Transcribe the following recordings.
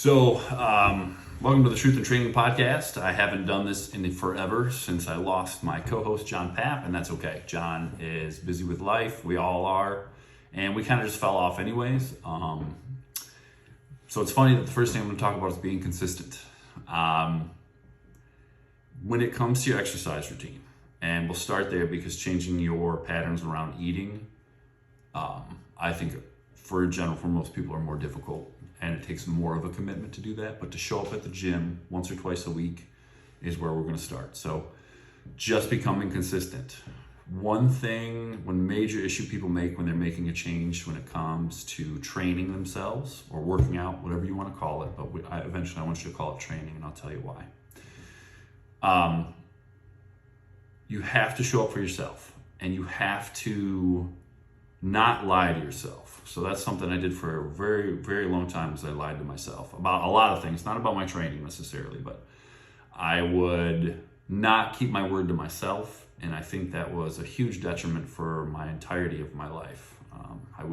Welcome to the Truth and Training Podcast. I haven't done this in forever since I lost my co-host John Papp, and that's okay. John is busy with life. We all are, and we kind of just fell off anyways. So it's funny that the first thing I'm going to talk about is being consistent. When it comes to your exercise routine, and we'll start there because changing your patterns around eating, I think for most people are more difficult. And it takes more of a commitment to do that. But to show up at the gym once or twice a week is where we're going to start. So just becoming consistent. One major issue people make when they're making a change when it comes to training themselves or working out, whatever you want to call it. But eventually I want you to call it training, and I'll tell you why. You have to show up for yourself, and you have to not lie to yourself. So that's something I did for a very, very long time, is I lied to myself about a lot of things, not about my training necessarily, but I would not keep my word to myself. And I think that was a huge detriment for my entirety of my life.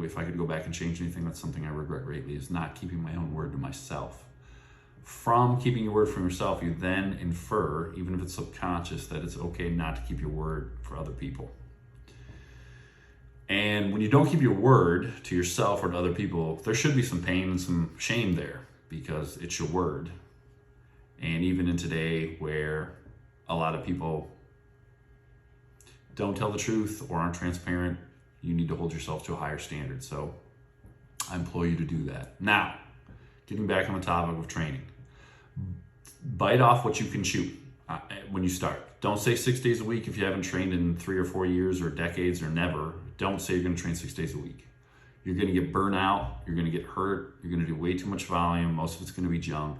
If I could go back and change anything, that's something I regret greatly, is not keeping my own word to myself. From keeping your word from yourself, you then infer, even if it's subconscious, that it's okay not to keep your word for other people. And when you don't keep your word to yourself or to other people, there should be some pain and some shame there, because it's your word. And even in today, where a lot of people don't tell the truth or aren't transparent, you need to hold yourself to a higher standard. So I implore you to do that. Now, getting back on the topic of training, bite off what you can chew when you start. Don't say 6 days a week if you haven't trained in 3 or 4 years or decades or never. Don't say you're going to train 6 days a week. You're going to get burnt out. You're going to get hurt. You're going to do way too much volume. Most of it's going to be junk.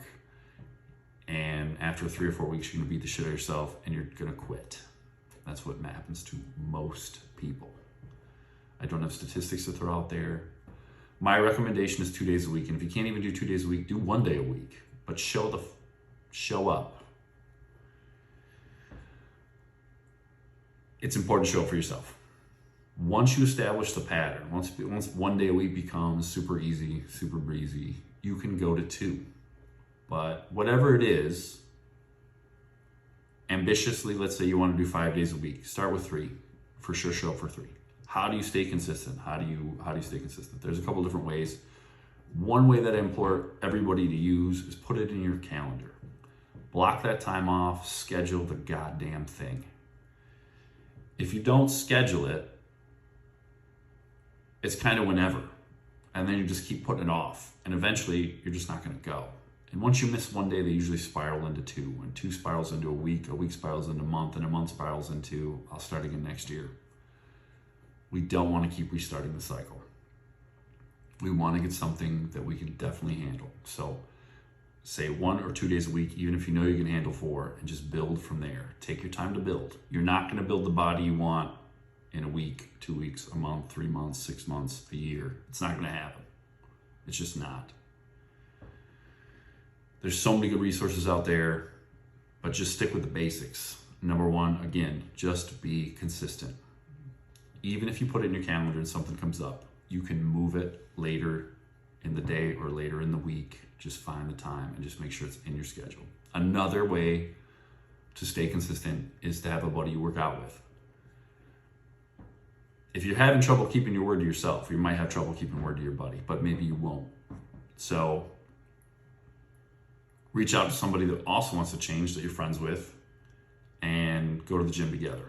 And after 3 or 4 weeks, you're going to beat the shit out of yourself and you're going to quit. That's what happens to most people. I don't have statistics to throw out there. My recommendation is 2 days a week. And if you can't even do 2 days a week, do 1 day a week. But show up. It's important to show up for yourself. Once you establish the pattern, once 1 day a week becomes super easy, super breezy, you can go to 2. But whatever it is, ambitiously, let's say you want to do 5 days a week, start with 3. For sure, show up for 3. How do you stay consistent? How do you stay consistent? There's a couple different ways. One way that I implore everybody to use is put it in your calendar. Block that time off, schedule the goddamn thing. If you don't schedule it, it's kind of whenever. And then you just keep putting it off. And eventually, you're just not going to go. And once you miss 1 day, they usually spiral into 2. And 2 spirals into a week spirals into a month, and a month spirals into, I'll start again next year. We don't want to keep restarting the cycle. We want to get something that we can definitely handle. So say 1 or 2 days a week, even if you know you can handle 4, and just build from there. Take your time to build. You're not going to build the body you want in a week, 2 weeks, a month, 3 months, 6 months, a year. It's not going to happen. It's just not. There's so many good resources out there, but just stick with the basics. Number 1, again, just be consistent. Even if you put it in your calendar and something comes up, you can move it later in the day or later in the week. Just find the time and just make sure it's in your schedule. Another way to stay consistent is to have a buddy you work out with. If you're having trouble keeping your word to yourself, you might have trouble keeping word to your buddy, but maybe you won't. So reach out to somebody that also wants to change, that you're friends with, and go to the gym together.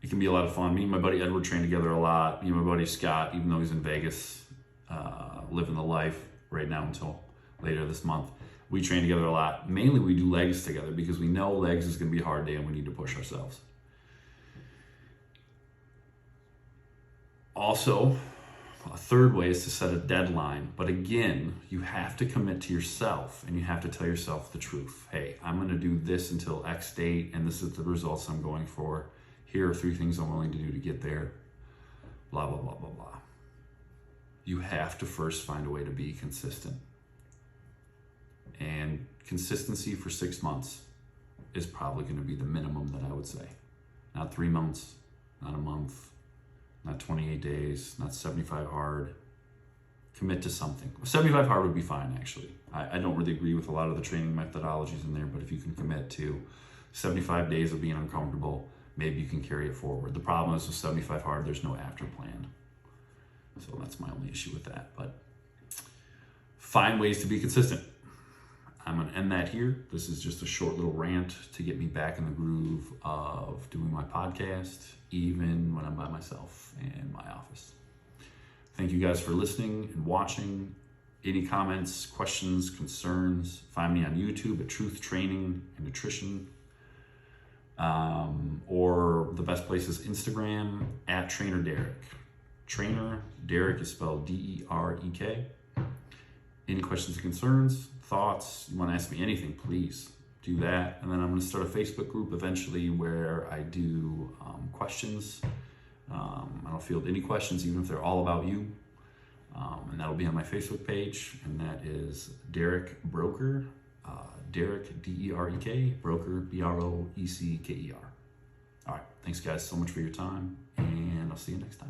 It can be a lot of fun. Me and my buddy Edward train together a lot. Me and my buddy Scott, even though he's in Vegas, living the life right now until later this month, we train together a lot. Mainly we do legs together because we know legs is going to be a hard day and we need to push ourselves. Also, a third way is to set a deadline. But again, you have to commit to yourself and you have to tell yourself the truth. Hey, I'm going to do this until X date and this is the results I'm going for. Here are 3 things I'm willing to do to get there. Blah, blah, blah, blah, blah. You have to first find a way to be consistent. And consistency for 6 months is probably going to be the minimum that I would say. Not 3 months, not a month, not 28 days, not 75 hard. Commit to something. 75 hard would be fine, actually. I don't really agree with a lot of the training methodologies in there, but if you can commit to 75 days of being uncomfortable, maybe you can carry it forward. The problem is with 75 hard, there's no after plan. So that's my only issue with that. But find ways to be consistent. I'm going to end that here. This is just a short little rant to get me back in the groove of doing my podcast, even when I'm by myself in my office. Thank you guys for listening and watching. Any comments, questions, concerns, find me on YouTube at Truth Training and Nutrition. Or the best place is Instagram at Trainer Derek. Trainer Derek is spelled D-E-R-E-K. Any questions or concerns, thoughts, you want to ask me anything, please do that. And then I'm going to start a Facebook group eventually where I do questions. I don't field any questions, even if they're all about you. And that'll be on my Facebook page. And that is Derek Broeker. Derek, D-E-R-E-K, Broeker, B-R-O-E-C-K-E-R. All right. Thanks, guys, so much for your time. And I'll see you next time.